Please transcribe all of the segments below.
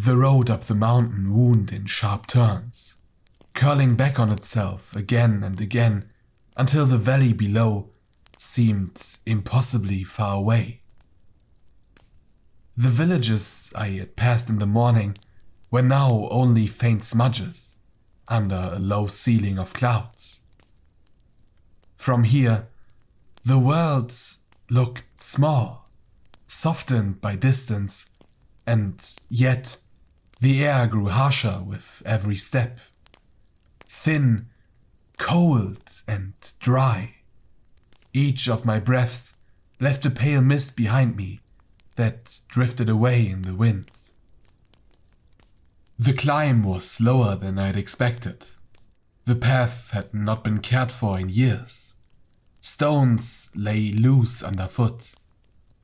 The road up the mountain wound in sharp turns, curling back on itself again and again until the valley below seemed impossibly far away. The villages I had passed in the morning were now only faint smudges under a low ceiling of clouds. From here, the world looked small, softened by distance, and yet the air grew harsher with every step. Thin, cold, and dry. Each of my breaths left a pale mist behind me that drifted away in the wind. The climb was slower than I'd expected. The path had not been cared for in years. Stones lay loose underfoot,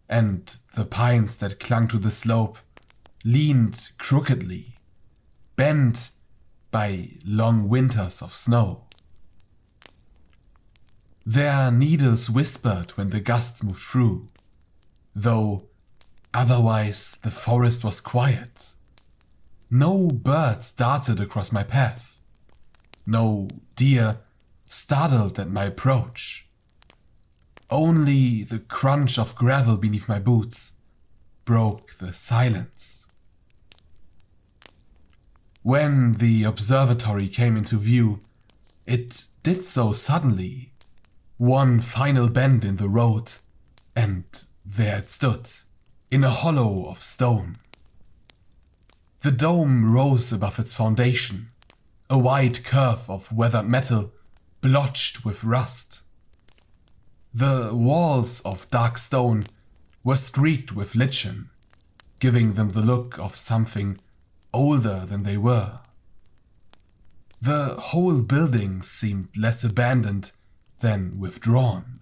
and the pines that clung to the slope leaned crookedly, bent by long winters of snow. Their needles whispered when the gusts moved through, though otherwise the forest was quiet. No birds darted across my path. No deer startled at my approach. Only the crunch of gravel beneath my boots broke the silence. When the observatory came into view, it did so suddenly. One final bend in the road, and there it stood, in a hollow of stone. The dome rose above its foundation, a wide curve of weathered metal, blotched with rust. The walls of dark stone were streaked with lichen, giving them the look of something older than they were. The whole building seemed less abandoned than withdrawn,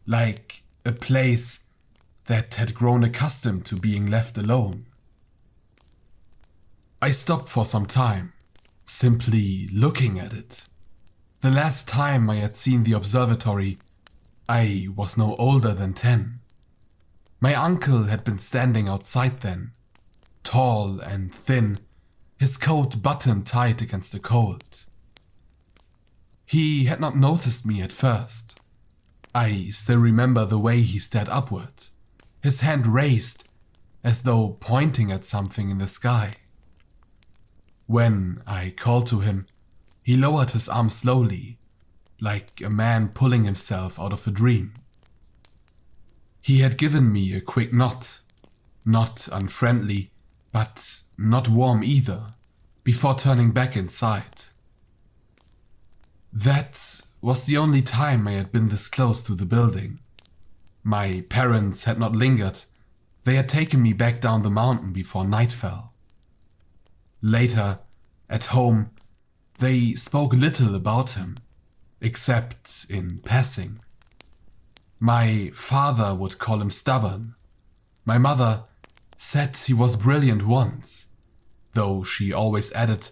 like a place that had grown accustomed to being left alone. I stopped for some time, simply looking at it. The last time I had seen the observatory, I was no older than 10. My uncle had been standing outside then, tall and thin, his coat buttoned tight against the cold. He had not noticed me at first. I still remember the way he stared upward, his hand raised, as though pointing at something in the sky. When I called to him, he lowered his arm slowly, like a man pulling himself out of a dream. He had given me a quick nod, not unfriendly, but not warm either, before turning back inside. That was the only time I had been this close to the building. My parents had not lingered. They had taken me back down the mountain before night fell. Later, at home, they spoke little about him, except in passing. My father would call him stubborn. My mother said he was brilliant once, though she always added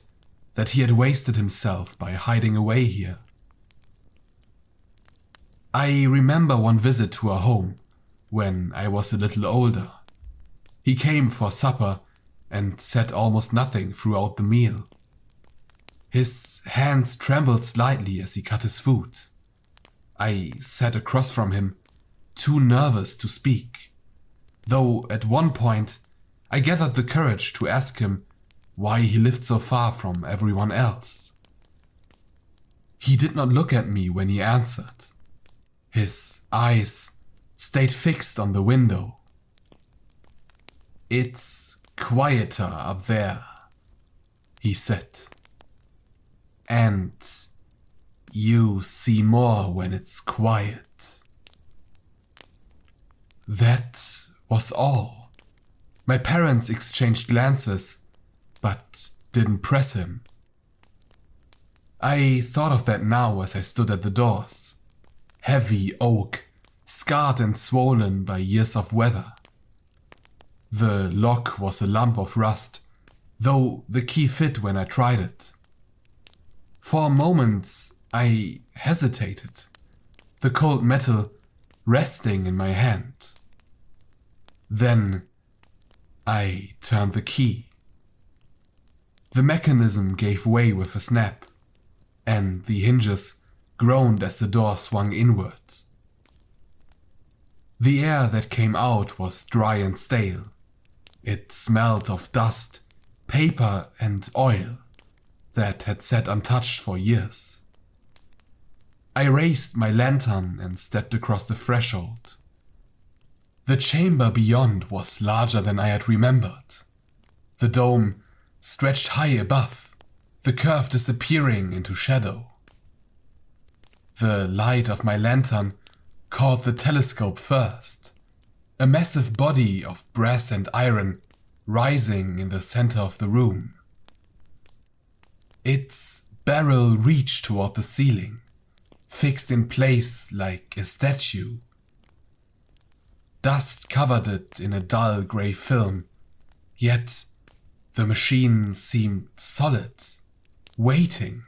that he had wasted himself by hiding away here. I remember one visit to our home when I was a little older. He came for supper and said almost nothing throughout the meal. His hands trembled slightly as he cut his food. I sat across from him, too nervous to speak, though at one point I gathered the courage to ask him why he lived so far from everyone else. He did not look at me when he answered. His eyes stayed fixed on the window. "It's quieter up there," he said. "And you see more when it's quiet." That was all. My parents exchanged glances, but didn't press him. I thought of that now as I stood at the doors. Heavy oak, scarred and swollen by years of weather. The lock was a lump of rust, though the key fit when I tried it. For a moment I hesitated, the cold metal resting in my hand. Then I turned the key. The mechanism gave way with a snap, and the hinges groaned as the door swung inwards. The air that came out was dry and stale. It smelled of dust, paper and oil that had sat untouched for years. I raised my lantern and stepped across the threshold. The chamber beyond was larger than I had remembered. The dome stretched high above, the curve disappearing into shadow. The light of my lantern caught the telescope first, a massive body of brass and iron rising in the center of the room. Its barrel reached toward the ceiling, fixed in place like a statue. Dust covered it in a dull grey film, yet the machine seemed solid, waiting.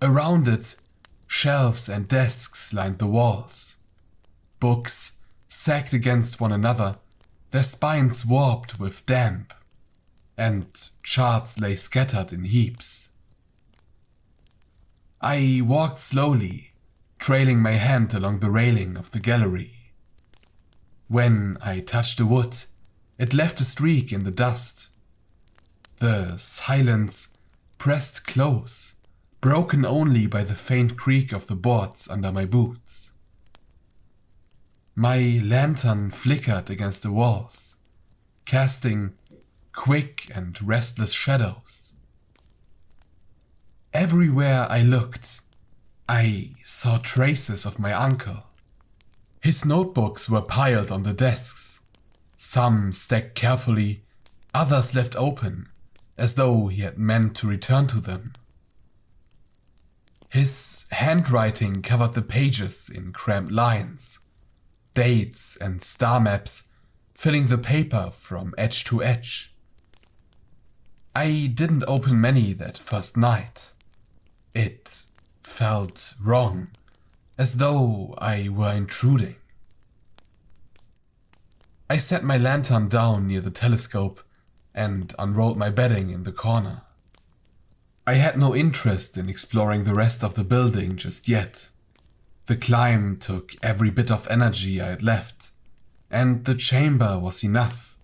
Around it, shelves and desks lined the walls. Books sagged against one another, their spines warped with damp, and charts lay scattered in heaps. I walked slowly, trailing my hand along the railing of the gallery. When I touched the wood, it left a streak in the dust. The silence pressed close, broken only by the faint creak of the boards under my boots. My lantern flickered against the walls, casting quick and restless shadows. Everywhere I looked, I saw traces of my uncle. His notebooks were piled on the desks, some stacked carefully, others left open, as though he had meant to return to them. His handwriting covered the pages in cramped lines, dates and star maps filling the paper from edge to edge. I didn't open many that first night. It felt wrong, as though I were intruding. I set my lantern down near the telescope and unrolled my bedding in the corner. I had no interest in exploring the rest of the building just yet. The climb took every bit of energy I had left, and the chamber was enough.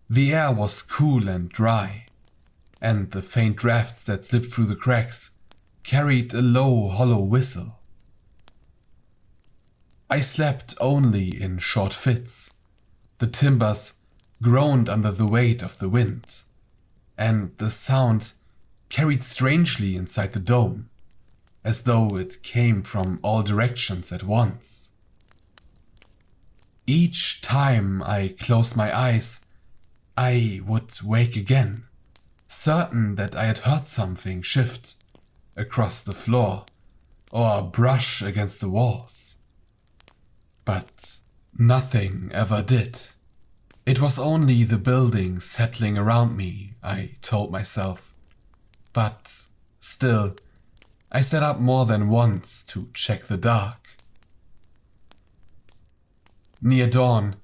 The air was cool and dry, and the faint drafts that slipped through the cracks carried a low, hollow whistle. I slept only in short fits. The timbers groaned under the weight of the wind, and the sound carried strangely inside the dome, as though it came from all directions at once. Each time I closed my eyes, I would wake again, certain that I had heard something shift across the floor or brush against the walls. But nothing ever did. It was only the building settling around me, I told myself. But still, I sat up more than once to check the dark. Near dawn,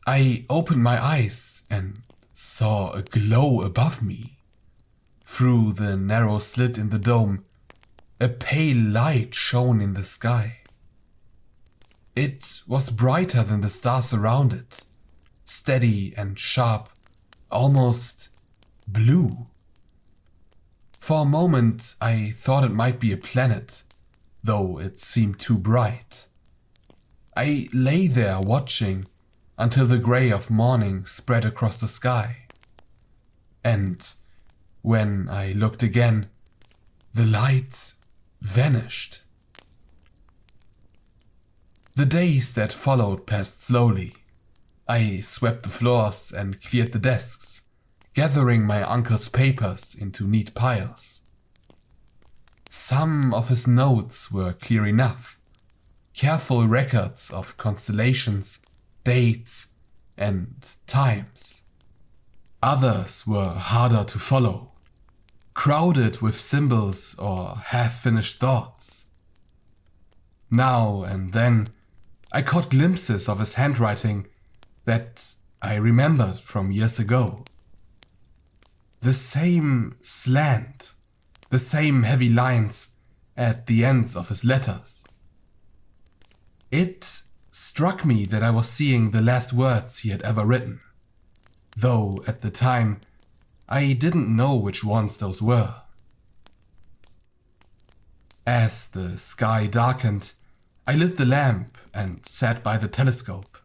I opened my eyes and saw a glow above me. Through the narrow slit in the dome, a pale light shone in the sky. It was brighter than the stars around it, steady and sharp, almost blue. For a moment I thought it might be a planet, though it seemed too bright. I lay there watching until the grey of morning spread across the sky. And when I looked again, the light vanished. The days that followed passed slowly. I swept the floors and cleared the desks, gathering my uncle's papers into neat piles. Some of his notes were clear enough, careful records of constellations, dates, and times. Others were harder to follow, crowded with symbols or half-finished thoughts. Now and then, I caught glimpses of his handwriting that I remembered from years ago. The same slant, the same heavy lines at the ends of his letters. It struck me that I was seeing the last words he had ever written, though at the time I didn't know which ones those were. As the sky darkened, I lit the lamp and sat by the telescope.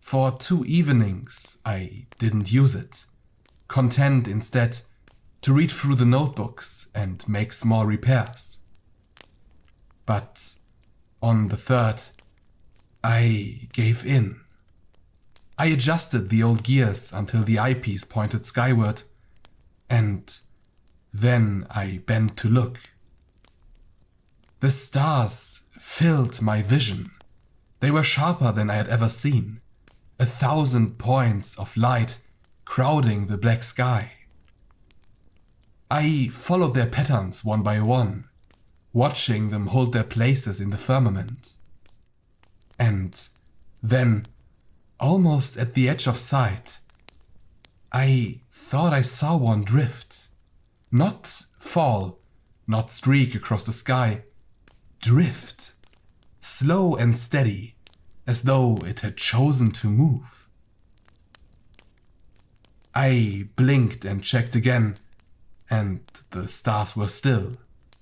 For 2 evenings I didn't use it, content instead to read through the notebooks and make small repairs. But on the 3rd, I gave in. I adjusted the old gears until the eyepiece pointed skyward, and then I bent to look. The stars filled my vision. They were sharper than I had ever seen, 1,000 points of light crowding the black sky. I followed their patterns one by one, watching them hold their places in the firmament. And then, almost at the edge of sight, I thought I saw one drift. Not fall, not streak across the sky. Drift. Slow and steady, as though it had chosen to move. I blinked and checked again, and the stars were still.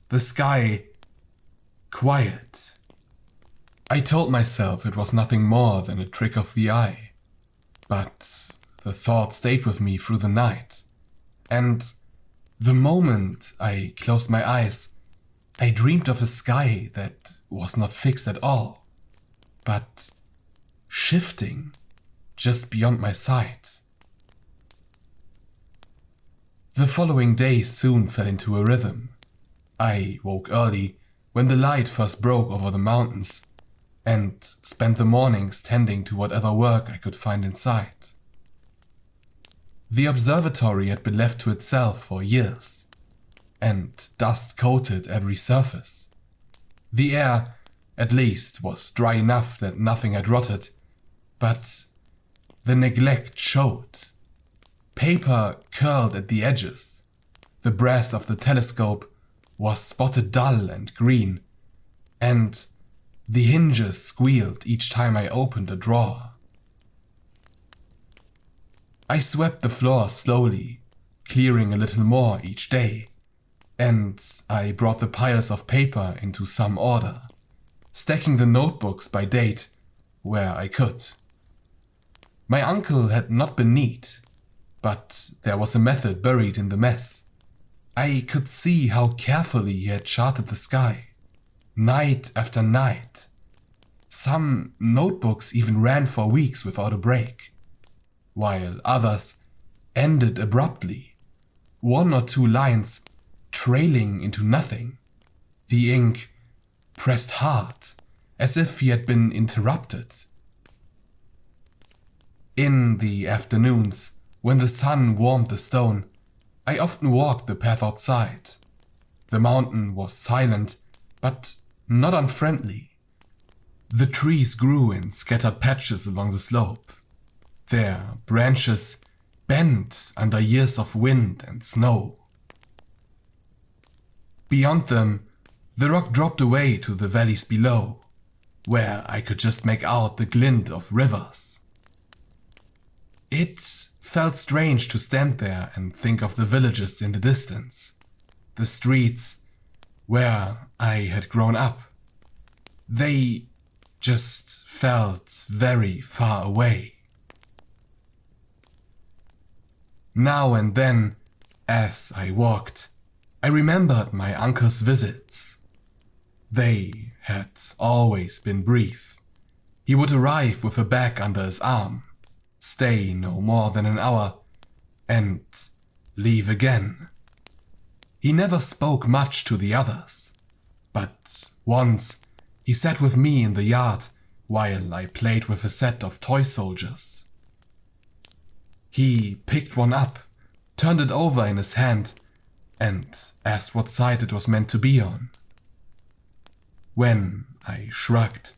The sky quiet. I told myself it was nothing more than a trick of the eye, but the thought stayed with me through the night, and the moment I closed my eyes, I dreamed of a sky that was not fixed at all, but shifting just beyond my sight. The following days soon fell into a rhythm. I woke early when the light first broke over the mountains, and spent the mornings tending to whatever work I could find in sight. The observatory had been left to itself for years, and dust coated every surface. The air, at least, was dry enough that nothing had rotted, but the neglect showed. Paper curled at the edges. The brass of the telescope was spotted dull and green, and the hinges squealed each time I opened a drawer. I swept the floor slowly, clearing a little more each day, and I brought the piles of paper into some order, stacking the notebooks by date where I could. My uncle had not been neat, but there was a method buried in the mess. I could see how carefully he had charted the sky, night after night. Some notebooks even ran for weeks without a break, while others ended abruptly, 1 or 2 lines trailing into nothing. The ink pressed hard, as if he had been interrupted. In the afternoons, when the sun warmed the stone, I often walked the path outside. The mountain was silent, but not unfriendly. The trees grew in scattered patches along the slope, their branches bent under years of wind and snow. Beyond them, the rock dropped away to the valleys below, where I could just make out the glint of rivers. It felt strange to stand there and think of the villages in the distance, the streets where I had grown up. They just felt very far away. Now and then, as I walked, I remembered my uncle's visits. They had always been brief. He would arrive with a bag under his arm, stay no more than an hour, and leave again. He never spoke much to the others, but once he sat with me in the yard while I played with a set of toy soldiers. He picked one up, turned it over in his hand, and asked what side it was meant to be on. When I shrugged,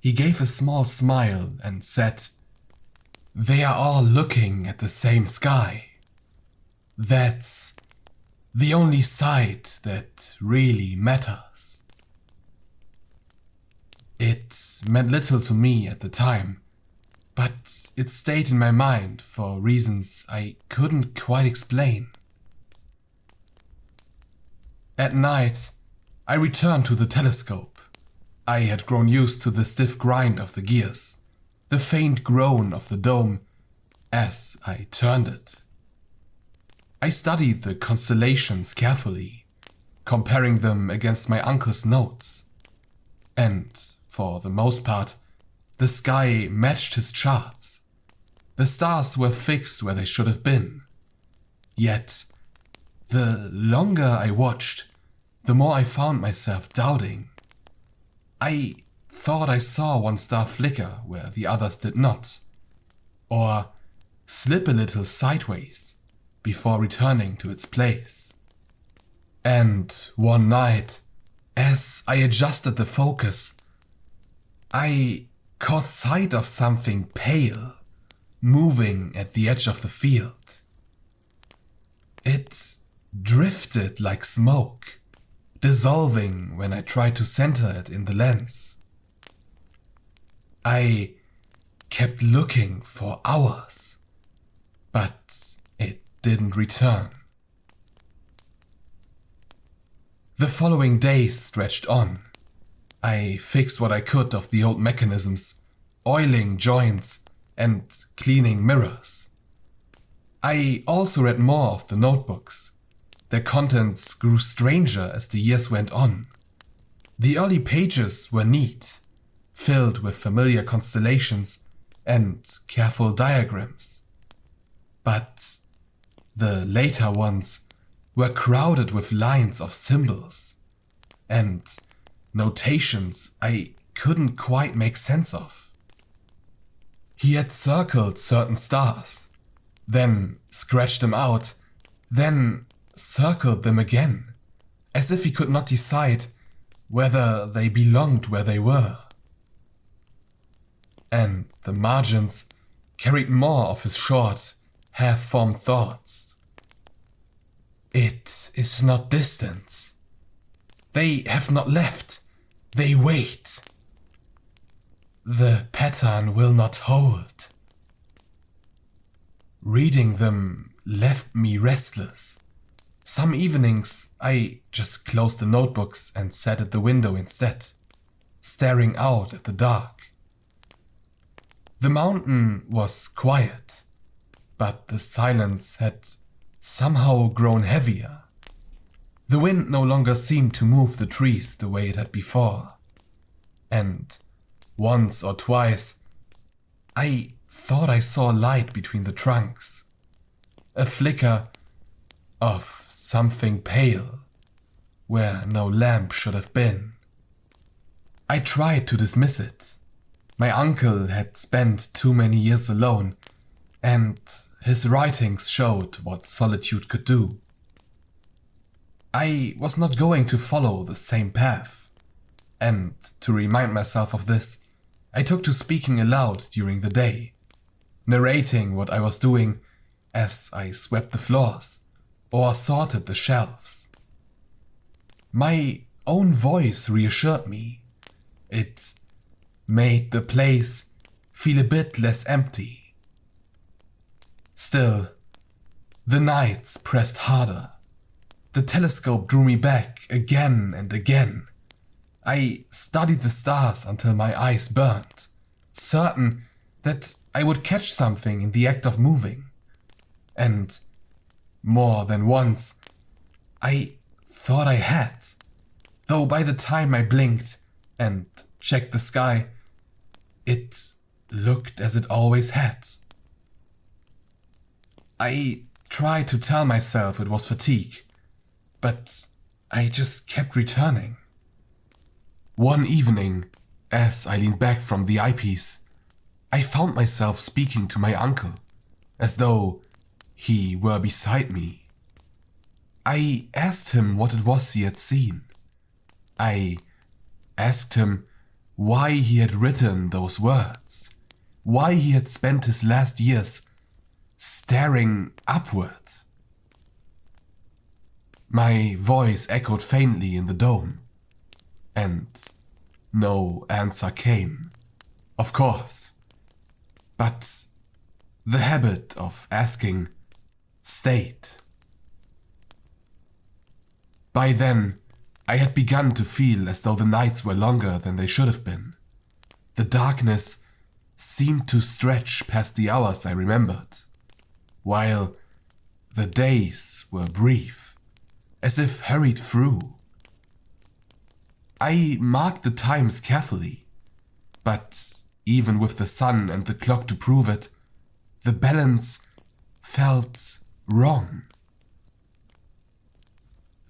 he gave a small smile and said, "They are all looking at the same sky." That's the only sight that really matters. It meant little to me at the time, but it stayed in my mind for reasons I couldn't quite explain. At night, I returned to the telescope. I had grown used to the stiff grind of the gears, the faint groan of the dome as I turned it. I studied the constellations carefully, comparing them against my uncle's notes, and for the most part, the sky matched his charts. The stars were fixed where they should have been. Yet, the longer I watched, the more I found myself doubting. I thought I saw one star flicker where the others did not, or slip a little sideways before returning to its place. And one night, as I adjusted the focus, I caught sight of something pale moving at the edge of the field. It drifted like smoke, dissolving when I tried to center it in the lens. I kept looking for hours, but it didn't return. The following days stretched on. I fixed what I could of the old mechanisms, oiling joints and cleaning mirrors. I also read more of the notebooks. Their contents grew stranger as the years went on. The early pages were neat, filled with familiar constellations and careful diagrams. But the later ones were crowded with lines of symbols and notations I couldn't quite make sense of. He had circled certain stars, then scratched them out, then circled them again, as if he could not decide whether they belonged where they were. And the margins carried more of his short, half-formed thoughts. It is not distance. They have not left. They wait. The pattern will not hold. Reading them left me restless. Some evenings I just closed the notebooks and sat at the window instead, staring out at the dark. The mountain was quiet, but the silence had somehow grown heavier. The wind no longer seemed to move the trees the way it had before, and once or twice I thought I saw light between the trunks, a flicker of something pale where no lamp should have been. I tried to dismiss it. My uncle had spent too many years alone, and his writings showed what solitude could do. I was not going to follow the same path, and to remind myself of this, I took to speaking aloud during the day, narrating what I was doing as I swept the floors or sorted the shelves. My own voice reassured me. It made the place feel a bit less empty. Still, the nights pressed harder. The telescope drew me back again and again. I studied the stars until my eyes burned, certain that I would catch something in the act of moving. And more than once, I thought I had, though by the time I blinked and checked the sky, it looked as it always had. I tried to tell myself it was fatigue, but I just kept returning. One evening, as I leaned back from the eyepiece, I found myself speaking to my uncle, as though he were beside me. I asked him what it was he had seen. I asked him why he had written those words, why he had spent his last years staring upward. My voice echoed faintly in the dome, and no answer came, of course. But the habit of asking stayed. By then, I had begun to feel as though the nights were longer than they should have been. The darkness seemed to stretch past the hours I remembered, while the days were brief, as if hurried through. I marked the times carefully, but even with the sun and the clock to prove it, the balance felt wrong.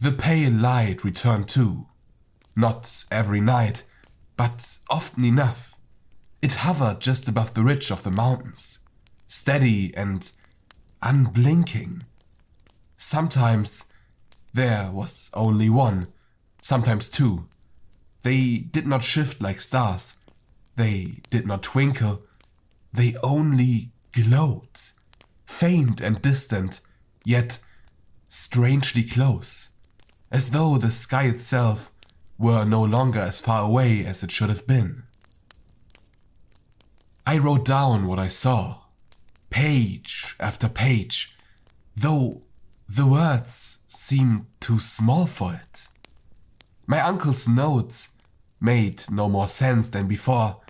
The pale light returned too, not every night, but often enough. It hovered just above the ridge of the mountains, steady and unblinking. Sometimes there was only one, sometimes two. They did not shift like stars. They did not twinkle. They only glowed, faint and distant, yet strangely close, as though the sky itself were no longer as far away as it should have been. I wrote down what I saw, page after page, though the words seemed too small for it. My uncle's notes made no more sense than before,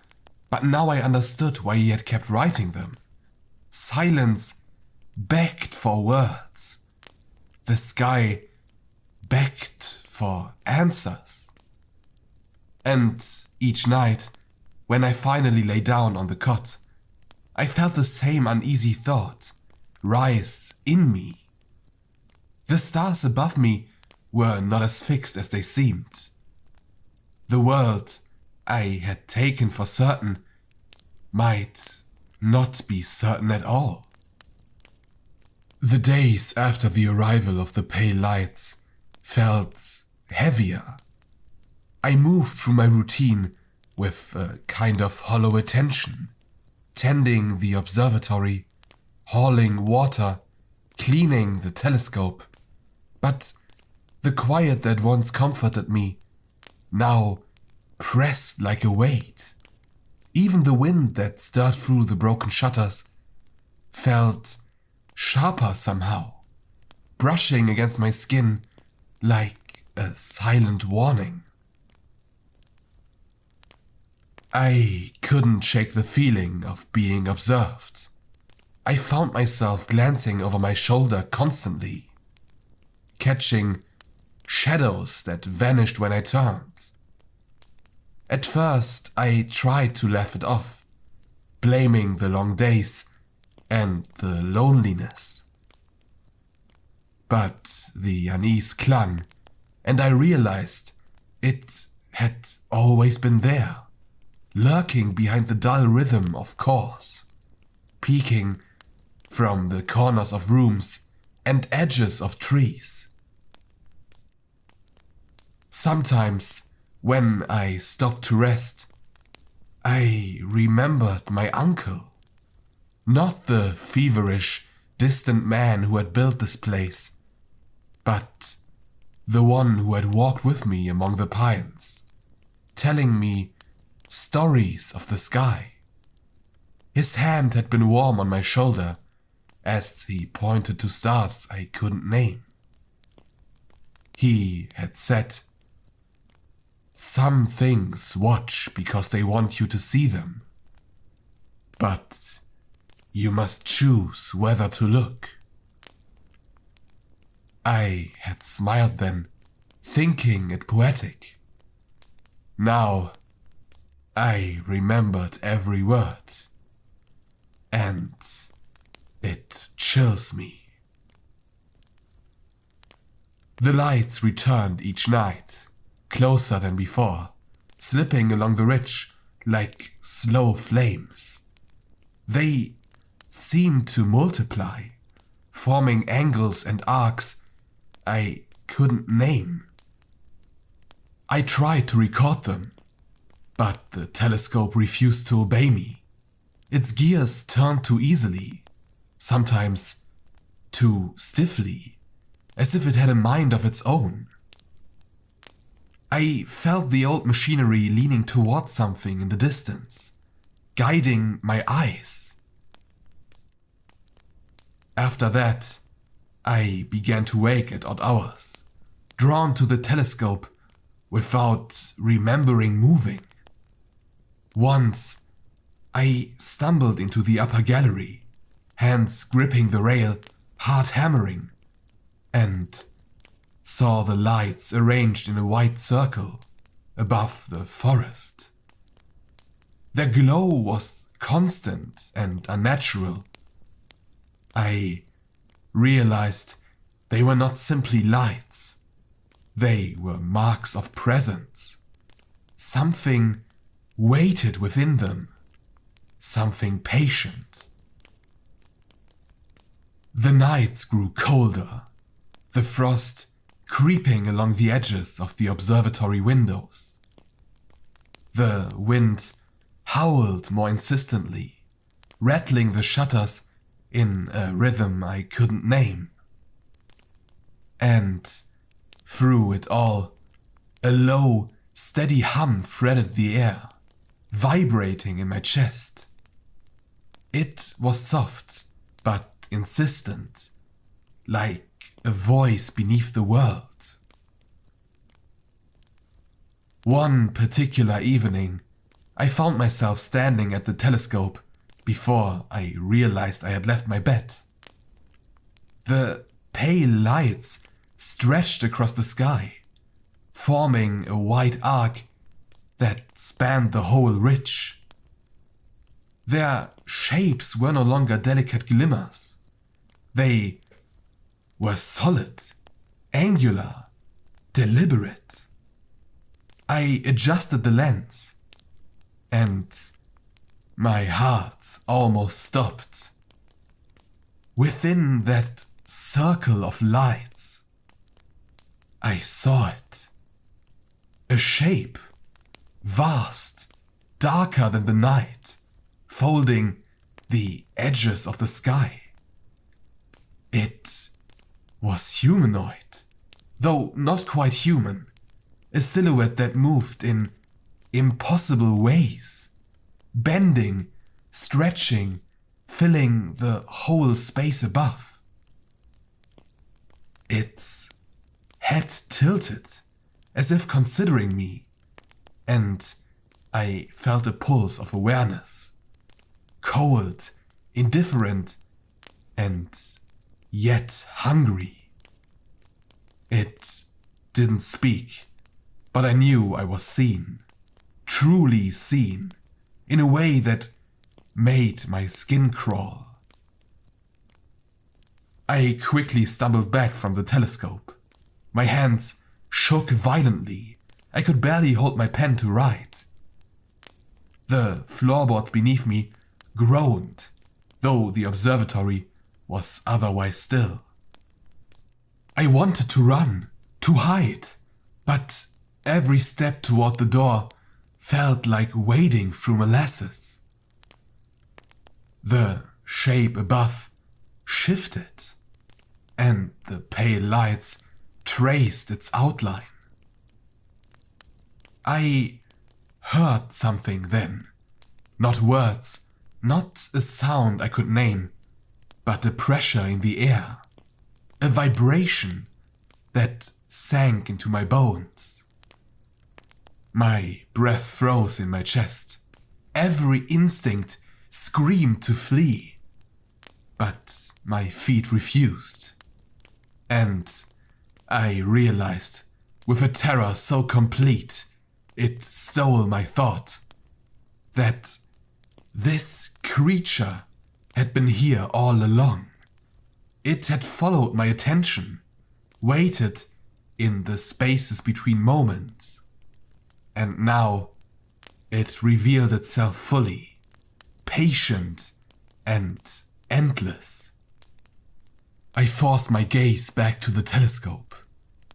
but now I understood why he had kept writing them. Silence begged for words. The sky begged for answers. And each night, when I finally lay down on the cot, I felt the same uneasy thought rise in me. The stars above me were not as fixed as they seemed. The world I had taken for certain might not be certain at all. The days after the arrival of the pale lights felt heavier. I moved through my routine with a kind of hollow attention, tending the observatory, hauling water, cleaning the telescope. But the quiet that once comforted me now pressed like a weight. Even the wind that stirred through the broken shutters felt sharper somehow, brushing against my skin like a silent warning. I couldn't shake the feeling of being observed. I found myself glancing over my shoulder constantly, catching shadows that vanished when I turned. At first, I tried to laugh it off, blaming the long days and the loneliness. But the unease clung, and I realized it had always been there, lurking behind the dull rhythm of chords, peeking from the corners of rooms and edges of trees. Sometimes, when I stopped to rest, I remembered my uncle, not the feverish, distant man who had built this place, but the one who had walked with me among the pines, telling me stories of the sky. His hand had been warm on my shoulder as he pointed to stars I couldn't name. He had said, "Some things watch because they want you to see them, but you must choose whether to look." I had smiled then, thinking it poetic. Now I remembered every word, and it chills me. The lights returned each night, closer than before, slipping along the ridge like slow flames. They seemed to multiply, forming angles and arcs I couldn't name. I tried to record them, but the telescope refused to obey me. Its gears turned too easily, sometimes too stiffly, as if it had a mind of its own. I felt the old machinery leaning towards something in the distance, guiding my eyes. After that, I began to wake at odd hours, drawn to the telescope without remembering moving. Once, I stumbled into the upper gallery, hands gripping the rail, heart hammering, and saw the lights arranged in a white circle above the forest. Their glow was constant and unnatural. I realized they were not simply lights. They were marks of presence. Something waited within them. Something patient. The nights grew colder, the frost creeping along the edges of the observatory windows. The wind howled more insistently, rattling the shutters in a rhythm I couldn't name. And through it all, a low, steady hum threaded the air, vibrating in my chest. It was soft, but insistent, like a voice beneath the world. One particular evening, I found myself standing at the telescope before I realized I had left my bed. The pale lights stretched across the sky, forming a white arc that spanned the whole ridge. Their shapes were no longer delicate glimmers. They were solid, angular, deliberate. I adjusted the lens, and my heart almost stopped. Within that circle of lights, I saw it. A shape, vast, darker than the night, folding the edges of the sky. It was humanoid, though not quite human, a silhouette that moved in impossible ways, bending, stretching, filling the whole space above. Its head tilted, as if considering me, and I felt a pulse of awareness, cold, indifferent, and yet hungry. It didn't speak, but I knew I was seen, truly seen, in a way that made my skin crawl. I quickly stumbled back from the telescope. My hands shook violently. I could barely hold my pen to write. The floorboards beneath me groaned, though the observatory was otherwise still. I wanted to run, to hide, but every step toward the door felt like wading through molasses. The shape above shifted, and the pale lights traced its outline. I heard something then, not words, not a sound I could name, but a pressure in the air, a vibration that sank into my bones. My breath froze in my chest. Every instinct screamed to flee, but my feet refused. And I realized, with a terror so complete it stole my thought, that this creature had been here all along. It had followed my attention, waited in the spaces between moments, and now it revealed itself fully, patient and endless. I forced my gaze back to the telescope.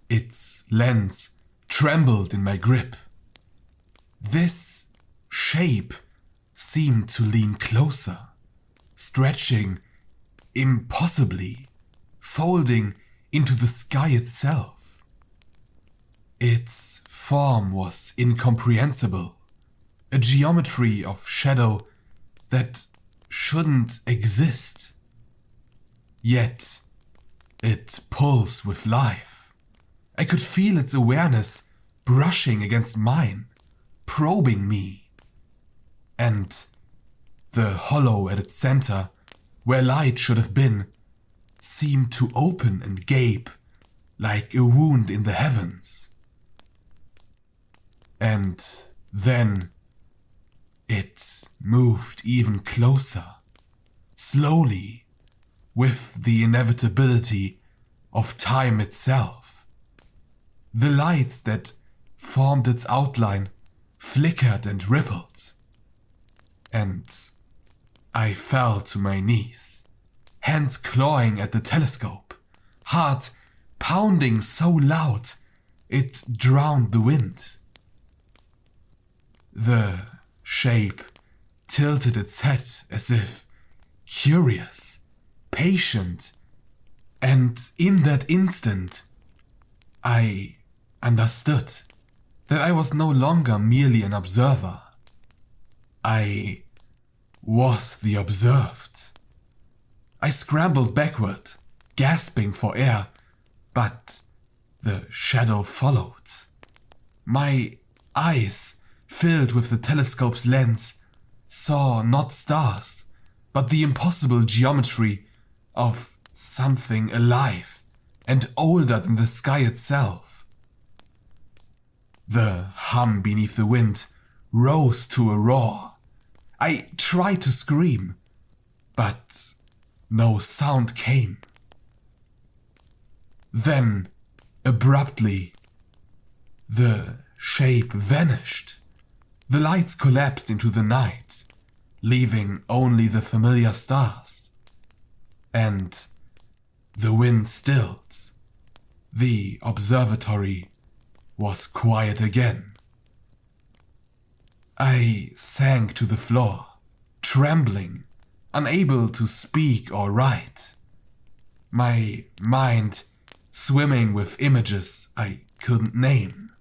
Its lens trembled in my grip. This shape seemed to lean closer, stretching impossibly, folding into the sky itself. Its form was incomprehensible, a geometry of shadow that shouldn't exist. Yet, it pulsed with life. I could feel its awareness brushing against mine, probing me. And the hollow at its center, where light should have been, seemed to open and gape like a wound in the heavens. And then it moved even closer, slowly, with the inevitability of time itself. The lights that formed its outline flickered and rippled, and I fell to my knees, hands clawing at the telescope, heart pounding so loud it drowned the wind. The shape tilted its head as if curious, patient, and in that instant, I understood that I was no longer merely an observer. I was the observed. I scrambled backward, gasping for air, but the shadow followed. My eyes, filled with the telescope's lens, saw not stars, but the impossible geometry of something alive and older than the sky itself. The hum beneath the wind rose to a roar. I tried to scream, but no sound came. Then, abruptly, the shape vanished. The lights collapsed into the night, leaving only the familiar stars. And the wind stilled. The observatory was quiet again. I sank to the floor, trembling, unable to speak or write. My mind swimming with images I couldn't name.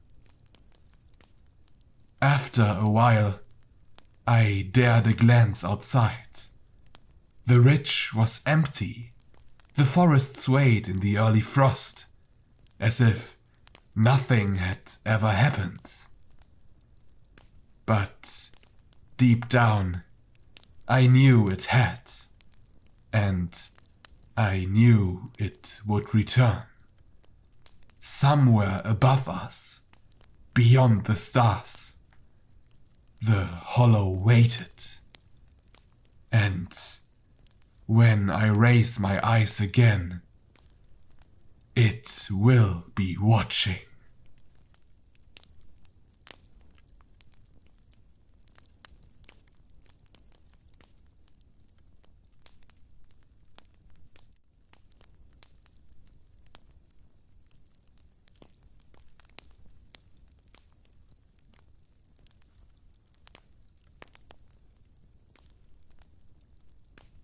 After a while, I dared a glance outside. The ridge was empty. The forest swayed in the early frost, as if nothing had ever happened. But deep down, I knew it had, and I knew it would return. Somewhere above us, beyond the stars, the hollow waited. And when I raise my eyes again, it will be watching.